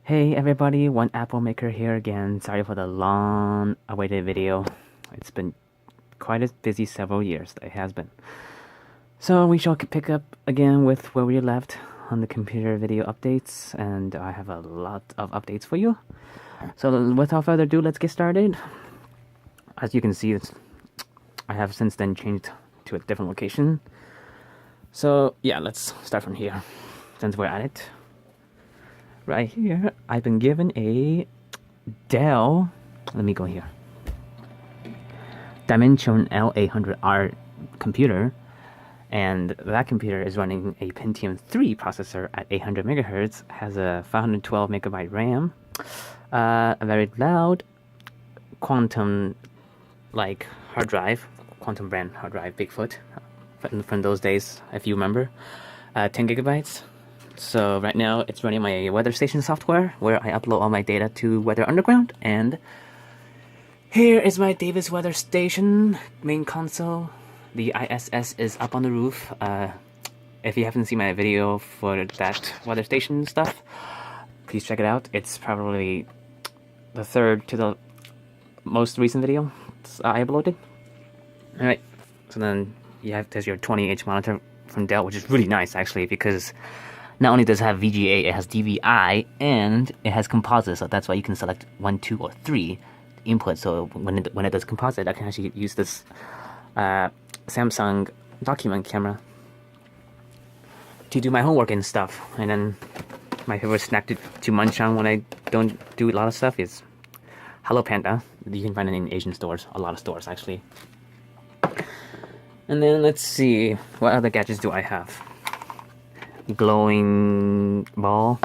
Hey everybody, one Apple Maker here again. Sorry for the long awaited video. It's been quite as busy several years, it has been. So we shall pick up again with where we left on the computer video updates, and I have a lot of updates for you. So without further ado, let's get started. As you can see, I have since then changed to a different location. So yeah, let's start from here, since we're at it. Right here, I've been given a Dell, let me go here, Dimension L800R computer, and that computer is running a Pentium 3 processor at 800 megahertz, has a 512 megabyte RAM, a very loud quantum-like hard drive, quantum brand hard drive, Bigfoot, from those days, if you remember, 10 gigabytes. So right now it's running my weather station software where I upload all my data to Weather Underground, and here is my Davis weather station main console. The ISS is up on the roof. If you haven't seen my video for that weather station stuff, please check it out. It's probably the third to the most recent video I uploaded. Alright, so then there's your 20-inch monitor from Dell, which is really nice actually, because not only does it have VGA, it has DVI, and it has composite, so that's why you can select 1, 2, or 3 inputs. So when it does composite, I can actually use this Samsung document camera to do my homework and stuff. And then my favorite snack to munch on when I don't do a lot of stuff is Hello Panda. You can find it in Asian stores, a lot of stores actually. And then let's see, what other gadgets do I have? Glowing ball.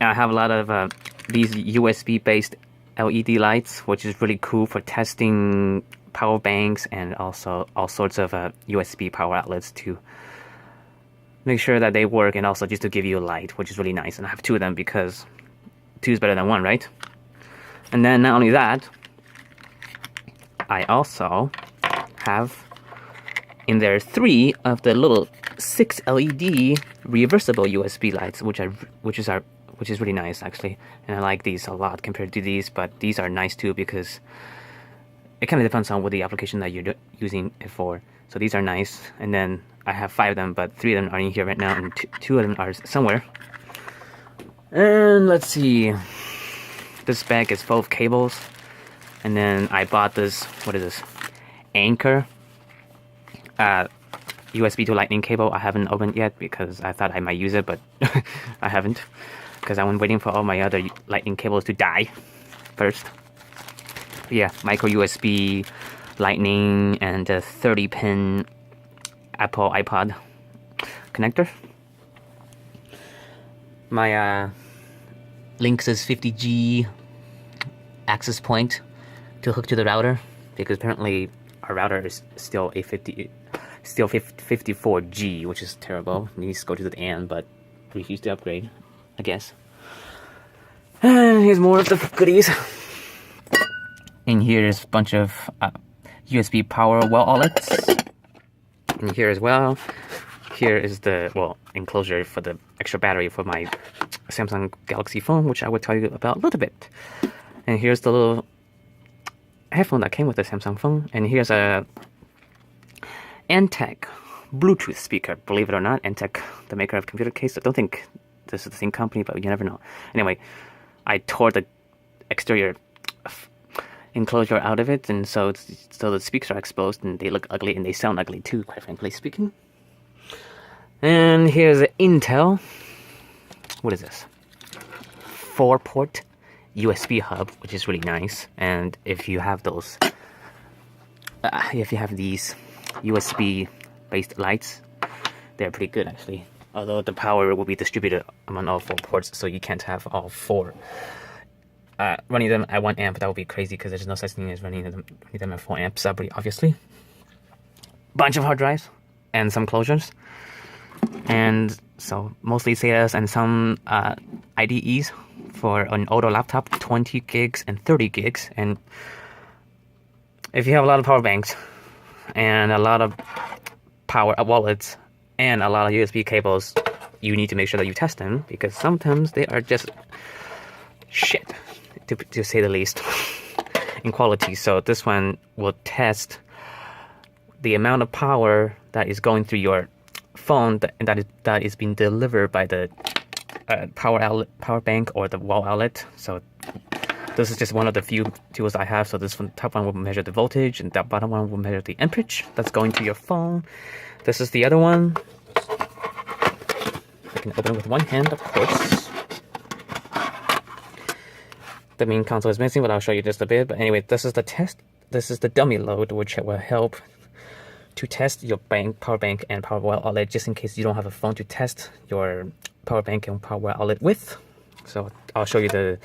I have a lot of these USB based LED lights, which is really cool for testing power banks and also all sorts of USB power outlets to make sure that they work, and also just to give you a light, which is really nice. And I have 2 of them because 2 is better than 1, right? And then not only that, I also have in there 3 of the little 6 LED reversible USB lights, which is really nice actually, and I like these a lot compared to these. But these are nice too because it kind of depends on what the application that you're using it for. So these are nice, and then I have 5 of them, but 3 of them are in here right now, and 2 of them are somewhere. And let's see, this bag is full of cables, and then I bought this, what is this, Anchor USB to lightning cable. I haven't opened yet because I thought I might use it, but I haven't, because I'm waiting for all my other lightning cables to die first. But yeah, micro USB, lightning, and a 30-pin Apple iPod connector. My Linksys 50G access point to hook to the router, because apparently our router is still a 54G, which is terrible. It needs to go to the end, but refuse to upgrade, I guess. And here's more of the goodies. And here's a bunch of USB power wall outlets. And here as well, here is the, enclosure for the extra battery for my Samsung Galaxy phone, which I will tell you about a little bit. And here's the little headphone that came with the Samsung phone. And here's a Antec Bluetooth speaker. Believe it or not, Antec, the maker of computer case. I don't think this is the same company, but you never know. Anyway, I tore the exterior enclosure out of it, and so the speakers are exposed, and they look ugly, and they sound ugly too, quite frankly speaking. And here's an Intel. What is this? 4-port USB hub, which is really nice. And if you have those, if you have these USB-based lights, they're pretty good actually. Although the power will be distributed among all 4 ports, so you can't have all 4 running them at 1 amp. That would be crazy, because there's no such thing as running them at 4 amps, obviously. Bunch of hard drives and some closures, and so mostly SATAs and some IDEs for an older laptop, 20 gigs and 30 gigs. And if you have a lot of power banks and a lot of power wallets and a lot of USB cables, you need to make sure that you test them, because sometimes they are just shit, to say the least, in quality. So this one will test the amount of power that is going through your phone that is being delivered by the power bank or the wall outlet. So this is just one of the few tools I have. So this one, top one will measure the voltage, and that bottom one will measure the amperage that's going to your phone. This is the other one. I can open it with one hand, of course. The main console is missing, but I'll show you just a bit. But anyway, this is the test. This is the dummy load, which will help to test your power bank and power wall outlet, just in case you don't have a phone to test your power bank and power wall outlet with. So I'll show you the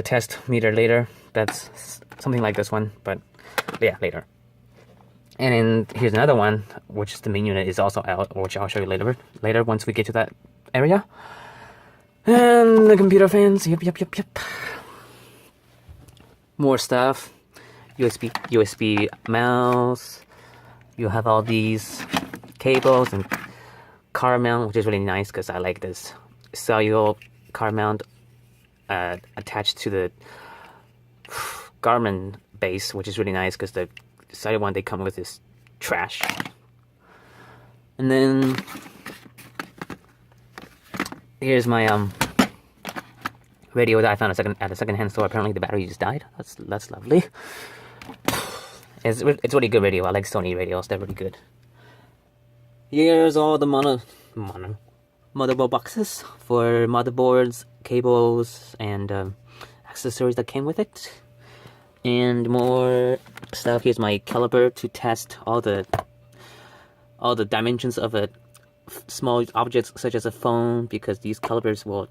test meter later. That's something like this one, but yeah, later. And then here's another one, which is the main unit is also out, which I'll show you later once we get to that area. And the computer fans, yep. More stuff. USB mouse. You have all these cables and car mount, which is really nice because I like this cellular car mount attached to the Garmin base, which is really nice because the cellular one they come with is trash. And then here's my radio that I found at a second-hand store. Apparently the battery just died. That's lovely. It's really good radio. I like Sony radios. They're really good. Here's all the motherboard boxes for motherboards, cables, and accessories that came with it. And more stuff. Here's my caliper to test all the dimensions of a small objects such as a phone, because these calipers will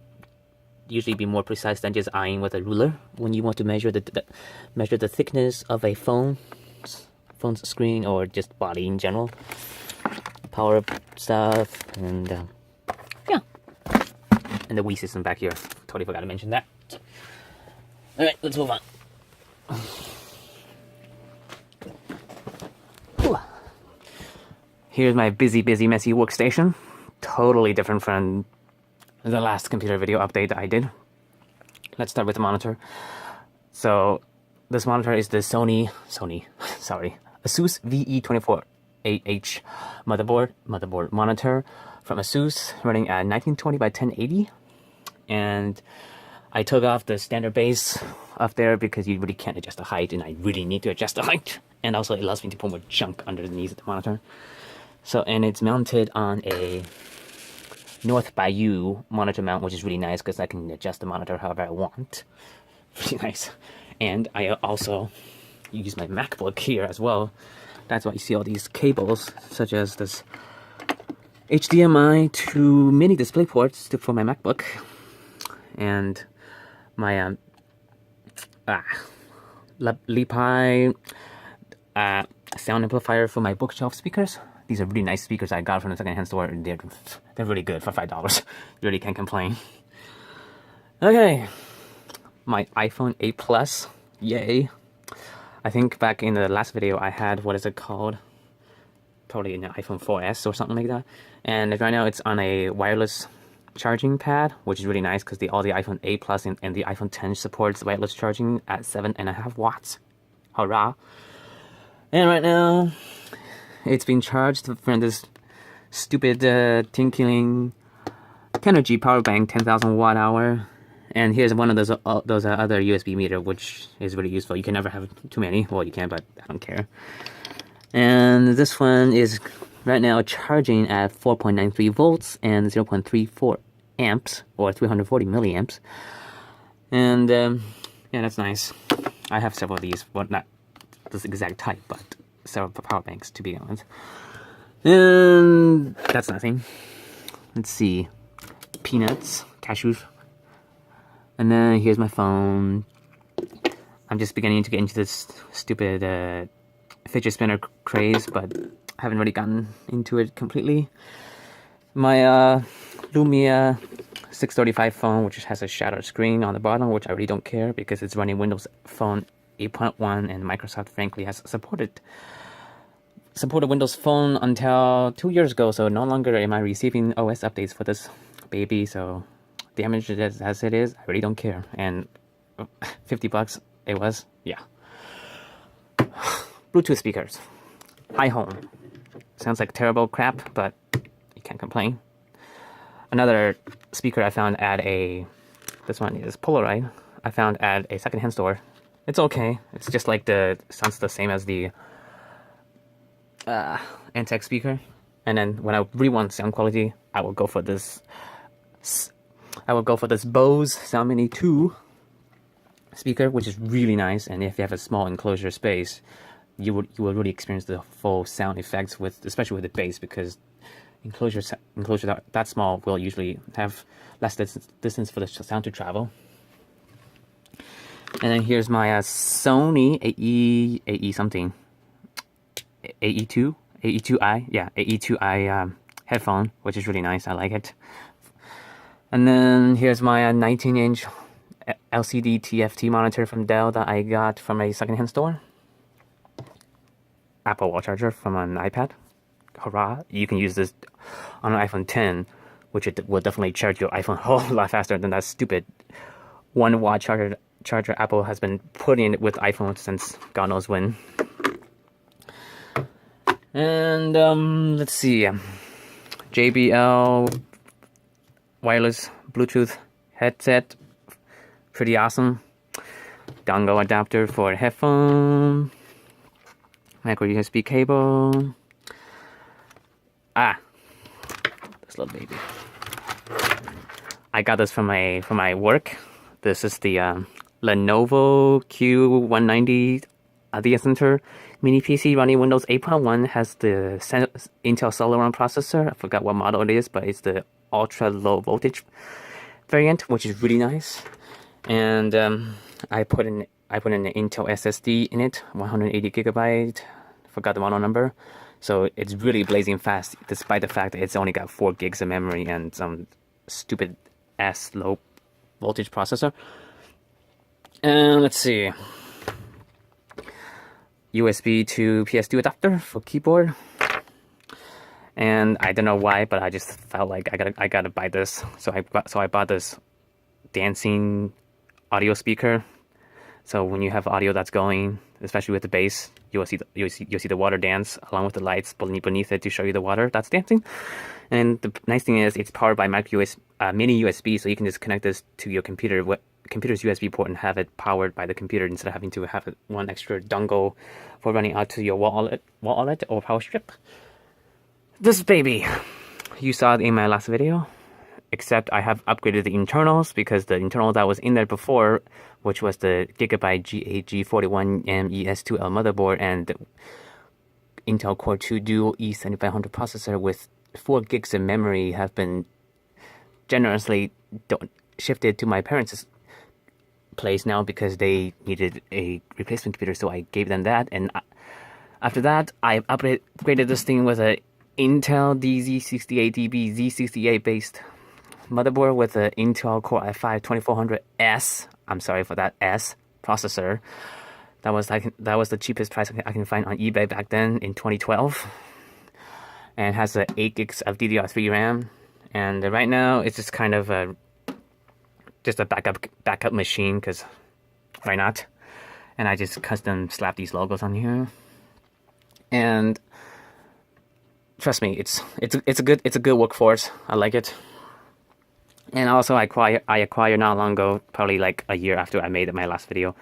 usually be more precise than just eyeing with a ruler when you want to measure the thickness of a phone's screen or just body in general. Power stuff, and yeah, and the Wii system back here. Totally forgot to mention that. All right, let's move on. Here's my busy, messy workstation. Totally different from the last computer video update that I did. Let's start with the monitor. So this monitor is the Asus VE24AH motherboard monitor from Asus, running at 1920 by 1080. And I took off the standard base up there because you really can't adjust the height, and I really need to adjust the height. And also it allows me to put more junk underneath the monitor. So, and it's mounted on a North Bayou monitor mount, which is really nice because I can adjust the monitor however I want. Really nice. And I also use my MacBook here as well. That's why you see all these cables, such as this HDMI to mini display ports for my MacBook, and my Lipi sound amplifier for my bookshelf speakers. These are really nice speakers I got from the second-hand store. They're really good for $5. Really can't complain. Okay, my iPhone 8 Plus, yay! I think back in the last video I had, what is it called? Probably an iPhone 4S or something like that. And right now it's on a wireless charging pad, which is really nice because all the iPhone 8 Plus and the iPhone 10 supports wireless charging at 7.5 watts. Hurrah! And right now it's being charged from this stupid tinkling Tenergy power bank, 10,000 watt hour. And here's one of those other USB meter, which is really useful. You can never have too many. Well, you can, but I don't care. And this one is right now charging at 4.93 volts and 0.34 amps, or 340 milliamps. And yeah, that's nice. I have several of these. Well, not this exact type, but several power banks to be honest. And that's nothing. Let's see. Peanuts, cashews. And then here's my phone. I'm just beginning to get into this stupid fidget spinner craze, but haven't really gotten into it completely. My Lumia 635 phone, which has a shattered screen on the bottom, which I really don't care because it's running Windows Phone 8.1, and Microsoft frankly has supported supported Windows Phone until 2 years ago, so no longer am I receiving OS updates for this baby. So damaged as it is, I really don't care. And $50 it was, yeah. Bluetooth speakers, iHome. Sounds like terrible crap, but you can't complain. Another speaker I found at this one is Polaroid. I found at a secondhand store. It's okay. It's just like sounds the same as the Antec speaker. And then when I really want sound quality, I will go for this Bose Sound Mini 2 speaker, which is really nice. And if you have a small enclosure space, you will really experience the full sound effects especially with the bass, because enclosure that small will usually have less distance for the sound to travel. And then here's my Sony AE2i headphone, which is really nice. I like it. And then here's my 19-inch LCD TFT monitor from Dell that I got from a secondhand store. Apple wall charger from an iPad. Hurrah! You can use this on an iPhone 10, which it will definitely charge your iPhone a whole lot faster than that stupid 1-watt charger Apple has been putting with iPhone since God knows when. And let's see, JBL wireless Bluetooth headset, pretty awesome. Dongle adapter for a headphone. Micro USB cable. This little baby. I got this from my work. This is the Lenovo Q190 data center mini PC running Windows 8.1. Has the Intel Celeron processor. I forgot what model it is, but it's the ultra low voltage variant, which is really nice. And I put in an Intel SSD in it, 180 gigabyte. Forgot the model number. So it's really blazing fast, despite the fact that it's only got 4 gigs of memory and some stupid ass low voltage processor. And let's see, USB to PS2 adapter for keyboard. And I don't know why, but I just felt like I gotta buy this. So I bought this dancing audio speaker. So when you have audio that's going, especially with the bass, you'll see the water dance along with the lights beneath it to show you the water that's dancing. And the nice thing is it's powered by mini USB, so you can just connect this to your computer's USB port and have it powered by the computer instead of having to have one extra dongle for running out to your wall outlet or power strip. This baby, you saw it in my last video, except I have upgraded the internals, because the internal that was in there before, which was the Gigabyte GAG41MES2L motherboard and the Intel Core 2 Dual E7500 processor with 4 gigs of memory, have been generously shifted to my parents' place now because they needed a replacement computer, so I gave them that. And after that, I upgraded this thing with a Intel DZ68DB Z68 based motherboard with an Intel Core i5-2400S. I'm sorry for that S processor. That was the cheapest price I can find on eBay back then in 2012, and has 8 gigs of DDR3 RAM. And right now it's just kind of just a backup machine, because why not? And I just custom slap these logos on here. And trust me, it's a good workforce. I like it. And also I acquired not long ago, probably like a year after I made my last video,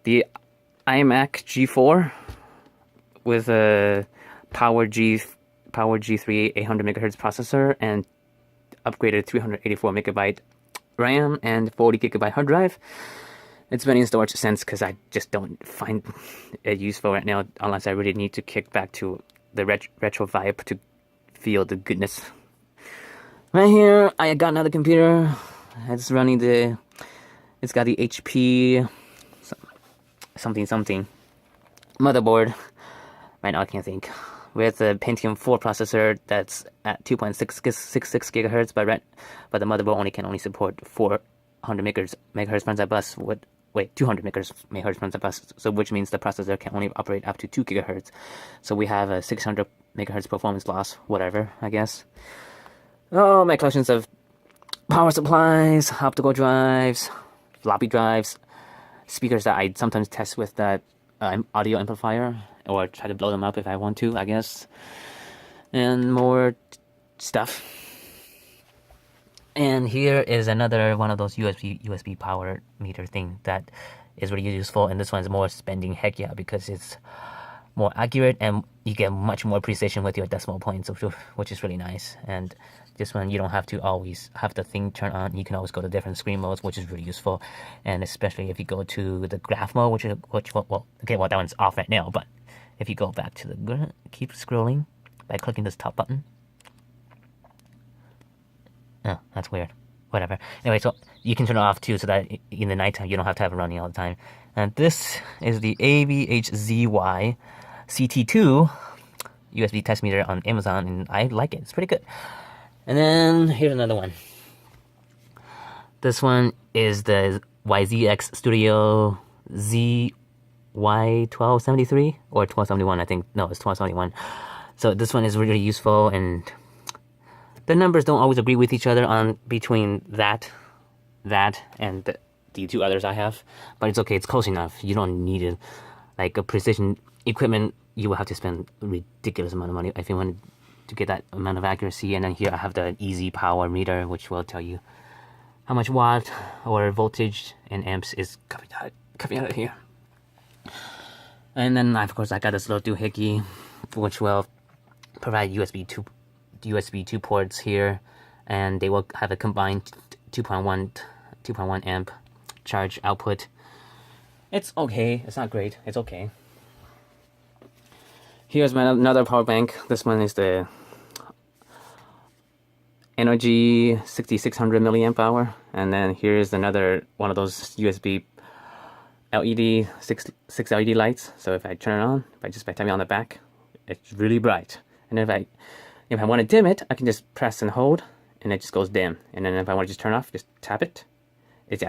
the iMac G4 with a Power G3 800 MHz processor and upgraded 384 megabyte RAM and 40 gigabyte hard drive. It's been in storage since, because I just don't find it useful right now unless I really need to kick back to the retro vibe to feel the goodness. Right here, I got another computer. It's running it's got the HP something motherboard. Right now I can't think. With a Pentium 4 processor that's at 2.666 gigahertz, but the motherboard can only support 400 megahertz frontside bus with wait, 200 megahertz runs the bus, so which means the processor can only operate up to 2 gigahertz. So we have a 600 megahertz performance loss, whatever, I guess. Oh, my collections of power supplies, optical drives, floppy drives, speakers that I sometimes test with that audio amplifier, or try to blow them up if I want to, I guess. And more stuff. And here is another one of those USB power meter thing that is really useful, and this one is more spending, heck yeah, because it's more accurate and you get much more precision with your decimal points, which is really nice. And this one, you don't have to always have the thing turn on. You can always go to different screen modes, which is really useful. And especially if you go to the graph mode, that one's off right now, but if you go back to the, keep scrolling by clicking this top button. Oh, that's weird. Whatever. Anyway, so you can turn it off too, so that in the nighttime you don't have to have it running all the time. And this is the AVHZY CT2 USB test meter on Amazon, and I like it. It's pretty good. And then here's another one. This one is the YZX Studio ZY1273 or 1271, I think. No, it's 1271. So this one is really useful, and the numbers don't always agree with each other on between that, and the two others I have. But it's okay, it's close enough. You don't need it. Like a precision equipment, you will have to spend a ridiculous amount of money if you want to get that amount of accuracy. And then here I have the easy power meter, which will tell you how much watt or voltage and amps is coming out of here. And then of course I got this little doohickey, which will provide USB 2 ports here, and they will have a combined 2.1 amp charge output. It's okay. It's not great. It's okay. Here's another power bank. This one is the Energy 6600 milliamp hour, and then here's another one of those USB LED six LED lights. So if I turn it on, by tapping on the back, it's really bright. And if I want to dim it, I can just press and hold, and it just goes dim. And then if I want to just turn off, just tap it. It's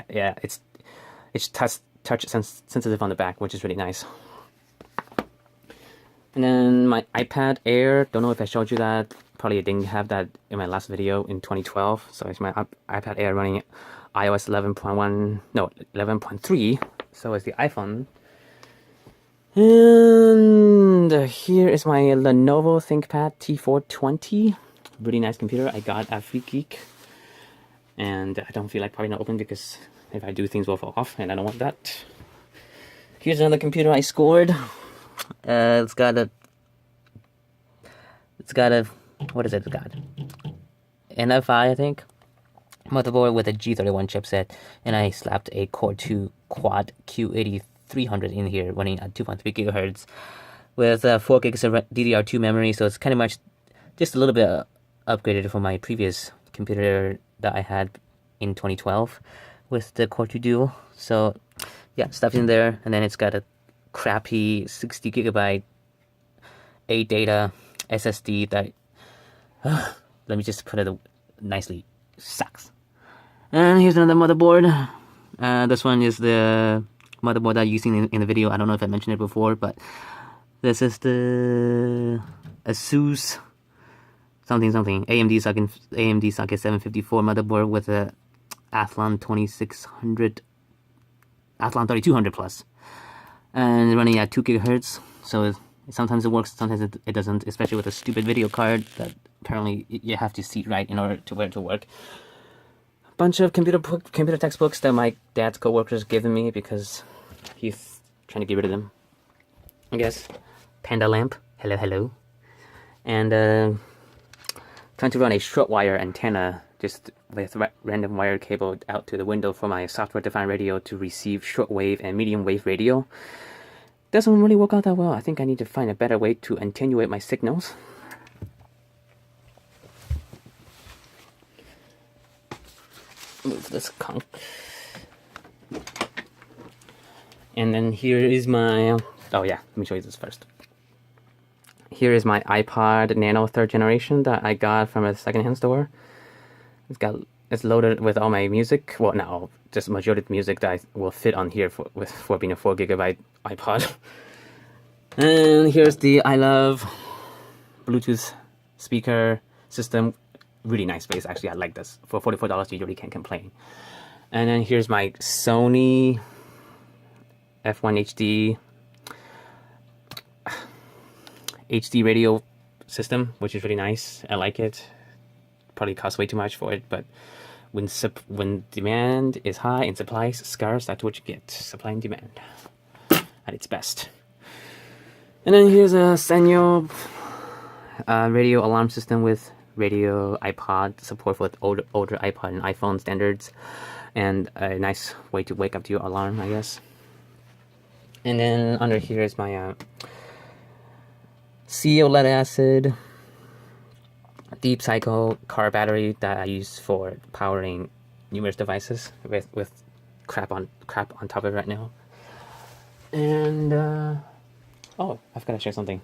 touch sensitive on the back, which is really nice. And then my iPad Air, don't know if I showed you that. Probably I didn't have that in my last video in 2012. So it's my iPad Air running iOS 11.3. So it's the iPhone. And here is my Lenovo ThinkPad T420. Really nice computer. I got at FreeGeek. And I don't feel like probably not open, because if I do, things will fall off, and I don't want that. Here's another computer I scored. It's got a what is it? It's got NFI, I think, motherboard with a G31 chipset, and I slapped a Core 2 Quad Q8300 in here, running at 2.3 gigahertz with 4 gigs of DDR2 memory. So it's kind of much just a little bit upgraded from my previous computer that I had in 2012 with the Core 2 Duo. So yeah, stuff in there, and then it's got a crappy 60 gigabyte 8 data SSD that let me just put it nicely, sucks. And here's another motherboard. This one is the motherboard that you've seen in the video. I don't know if I mentioned it before, but this is the Asus something AMD socket 754 motherboard with a Athlon 3200 plus, and running at 2 gigahertz. So sometimes it works, sometimes it doesn't, especially with a stupid video card that apparently you have to seat right in order to to work. Bunch of computer textbooks that my dad's co-workers given me because he's trying to get rid of them, I guess. Panda lamp, hello. And trying to run a short wire antenna just with random wire cable out to the window for my software-defined radio to receive shortwave and medium wave radio. Doesn't really work out that well. I think I need to find a better way to attenuate my signals. Move this conch. And then here is my... oh yeah, let me show you this first. Here is my iPod Nano 3rd generation that I got from a secondhand store. It's got it's loaded with all my music. Well, no, just majority of music that will fit on here for being a 4 GB iPod. And here's the I Love Bluetooth speaker system. Really nice bass, actually. I like this. For $44, you really can't complain. And then here's my Sony F1 HD radio system, which is really nice. I like it. Probably costs way too much for it, but when demand is high and supply is scarce, that's what you get. Supply and demand at its best. And then here's a Sanyo radio alarm system with radio iPod support for older iPod and iPhone standards, and a nice way to wake up to your alarm, I guess. And then under here is my CO lead acid deep cycle car battery that I use for powering numerous devices with crap on top of it right now. And oh, I've got to share something.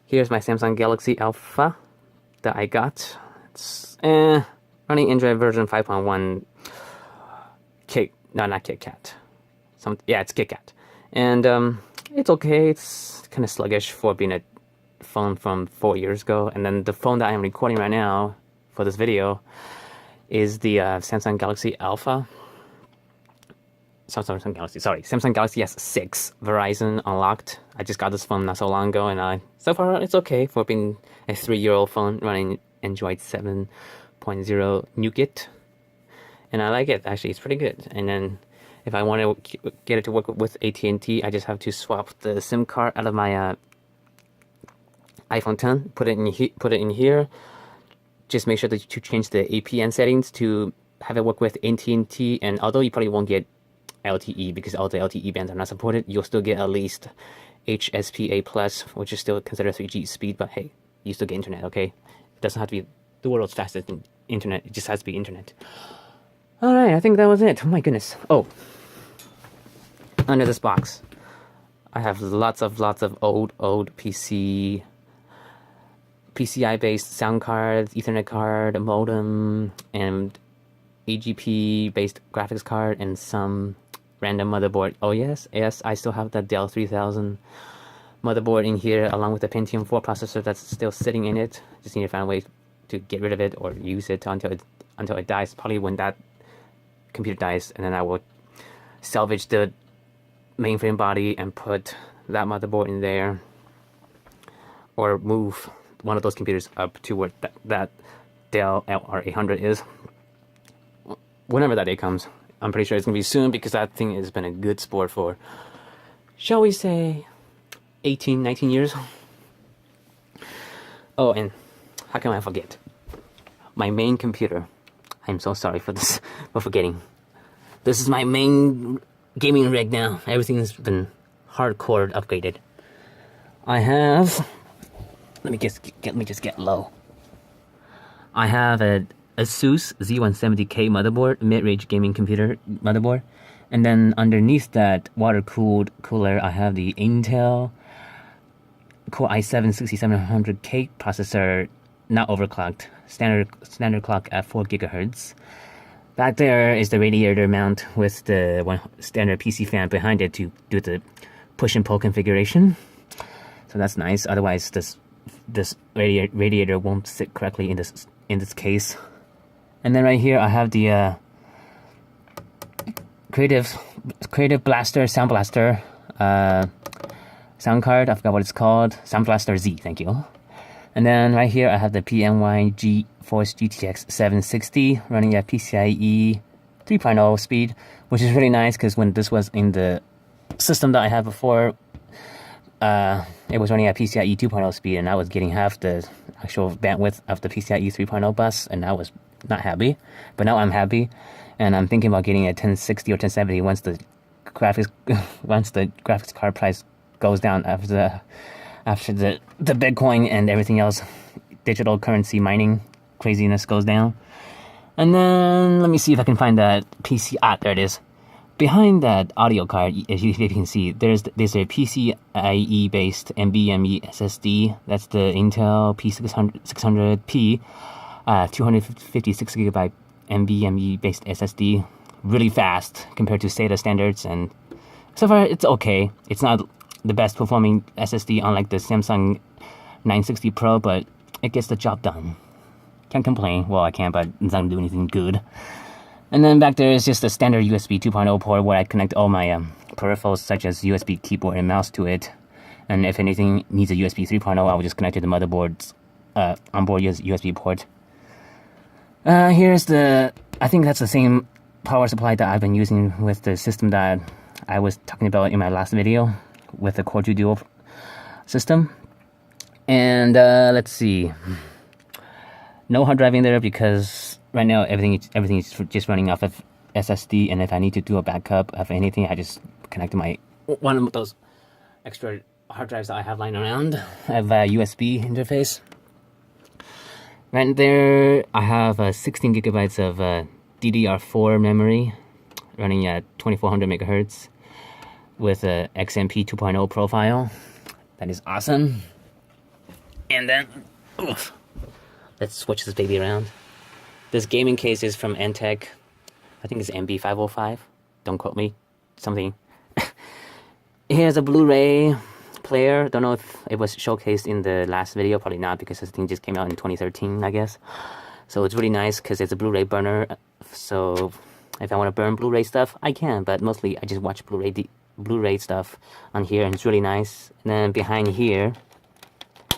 Here's my Samsung Galaxy Alpha that I got. It's running Android version 5.1. Not KitKat. It's KitKat. And it's okay. It's kind of sluggish for being a phone from 4 years ago. And then the phone that I'm recording right now for this video is the Samsung Galaxy Alpha. Samsung Galaxy S6 Verizon unlocked. I just got this phone not so long ago, and so far it's okay for being a 3-year-old phone running Android 7.0 Nougat. And I like it, actually. It's pretty good. And then if I want to get it to work with AT&T, I just have to swap the SIM card out of my iPhone 10, put it in here. Just make sure that you change the APN settings to have it work with AT&T. And although you probably won't get LTE because all the LTE bands are not supported, you'll still get at least HSPA plus, which is still considered 3G speed. But hey, you still get internet, okay? It doesn't have to be the world's fastest internet. It just has to be internet. All right, I think that was it. Oh my goodness. Oh, under this box, I have lots of old PCI-based sound cards, Ethernet card, a modem, and AGP-based graphics card, and some random motherboard. Oh yes, I still have that Dell 3000 motherboard in here, along with the Pentium 4 processor that's still sitting in it. Just need to find a way to get rid of it or use it until it dies. Probably when that computer dies, and then I will salvage the mainframe body and put that motherboard in there, or move one of those computers up to where that Dell LR800 is. Whenever that day comes, I'm pretty sure it's gonna be soon, because that thing has been a good sport for, shall we say, 19 years. Oh, and how can I forget my main computer? I'm so sorry for forgetting. This is my main gaming rig now. Everything's been hardcore upgraded. I have, let me just get low. I have a Asus Z170K motherboard, mid-range gaming computer motherboard, and then underneath that water-cooled cooler, I have the Intel Core i7-6700K processor, not overclocked, standard clock at 4 GHz. Back there is the radiator mount with the one standard PC fan behind it to do the push and pull configuration. So that's nice. Otherwise, this radiator won't sit correctly in this case. And then right here, I have the Creative Blaster Sound Blaster sound card. I forgot what it's called. Sound Blaster Z. Thank you. And then right here, I have the PNY GeForce GTX 760 running at PCIe 3.0 speed, which is really nice because when this was in the system that I had before, it was running at PCIe 2.0 speed, and I was getting half the actual bandwidth of the PCIe 3.0 bus, and I was not happy. But now I'm happy, and I'm thinking about getting a 1060 or 1070 once the graphics card price goes down after the Bitcoin and everything else, digital currency mining craziness goes down. And then let me see if I can find that PC. There it is. behind that audio card, as you can see, there's a PCIe based NVMe SSD. That's the Intel P600P, 256 gigabyte NVMe based SSD. Really fast compared to SATA standards, and so far it's okay. It's not the best performing SSD, unlike the Samsung 960 Pro, but it gets the job done. Can't complain. Well, I can, but it's not gonna do anything good. And then back there is just a standard USB 2.0 port where I connect all my peripherals, such as USB keyboard and mouse to it. And if anything needs a USB 3.0, I will just connect it to the motherboard's onboard USB port. Here's I think that's the same power supply that I've been using with the system that I was talking about in my last video with the Core 2 Duo system. And let's see. No hard drive in there because right now everything is just running off of SSD, and if I need to do a backup of anything, I just connect to one of those extra hard drives that I have lying around. I have a USB interface. Right there, I have 16 gigabytes of DDR4 memory running at 2400 megahertz with a XMP 2.0 profile. That is awesome. And then, let's switch this baby around. This gaming case is from Entech. I think it's MB505. Don't quote me. Something. Here's a Blu-ray player. Don't know if it was showcased in the last video. Probably not, because this thing just came out in 2013, I guess. So it's really nice because it's a Blu-ray burner. So if I want to burn Blu-ray stuff, I can. But mostly I just watch Blu-ray stuff on here, and it's really nice. And then behind here,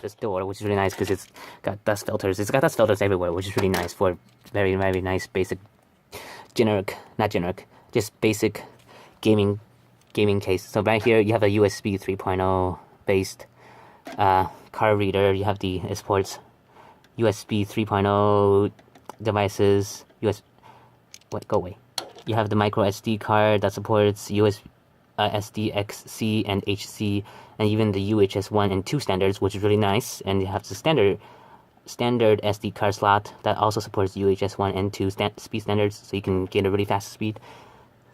this door, which is really nice because it's got dust filters. It's got dust filters everywhere, which is really nice for very, very nice basic just basic gaming case. So right here you have a USB 3.0 based card reader. You have it supports USB 3.0 devices. Go away. You have the micro SD card that supports SDXC and HC, and even the UHS 1 and 2 standards, which is really nice. And you have the standard SD card slot that also supports UHS 1 and 2 speed standards, so you can get a really fast speed.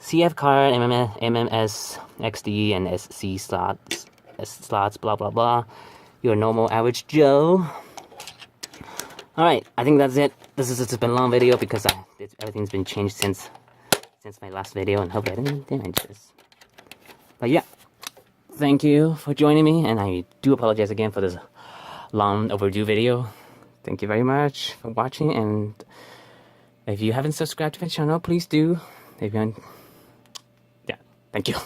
CF card, MMS, XD, and SC slots, blah blah blah. Your normal average Joe. Alright, I think that's it. This has been a long video because everything's been changed since my last video, and hopefully I didn't damage this. But yeah, thank you for joining me, and I do apologize again for this long overdue video. Thank you very much for watching, and if you haven't subscribed to my channel, please do. Yeah, thank you.